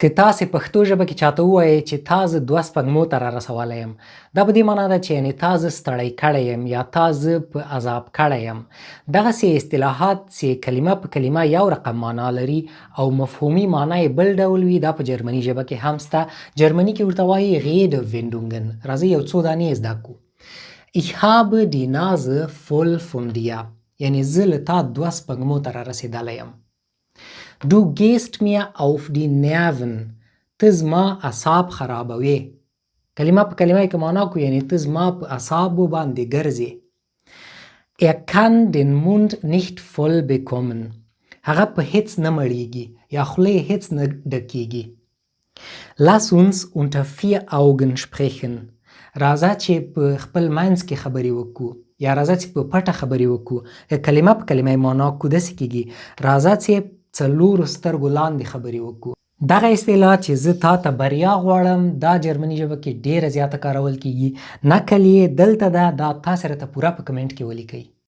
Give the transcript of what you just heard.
که تاسې پښتو ژبه کې چاته ووایئ چې تا زه 2 سپږمو ته را رسولی یم، دا په دې معنا ده چې یعنې تا زه ستړی کړی یم یا تا زه په عذاب کړی یم. دغسې اصطلاحات چې کلمه په کلمه یو رقم معنا لري او مفهومي معنا یې بل ډول وي، دا په جرمني ژبه کې هم شته. جرمني کې ورته وایي Redewendungen. راځئ یو څو دانې زده کړو. Ich habe die Nase voll von dir. یعنې زه له تا 2 سپږمو ته را رسېدلی یم. Du gehst mir auf die Nerven. ته زما اعصاب خرابوې. کلمه په کلمه یې که معنا کړو یعنې ته زما په اعصابو باندې ګرځې. Er kann den Mund nicht voll bekommen. هغه په هیڅ نه مړیږي یا خوله یې هیڅ نه ډکیږي. Lass uns unter 4 Augen sprechen. راځه چې په خپل منځ کې خبرې وکړو یا راځه چې په پټه خبرې وکړو. که کلمه په کلمه یې معنا کړو داسې کېږي راځه چې 4 سترګو لاندې خبرې وکړو. دغه اصطلاح چې زه تا ته بریا غواړم دا جرمني ژبه کې ډیره زیاته کارول کیږي. نقل یې دلته ده، دا تاسې راته پوره په کمنټ کې ولیکئ.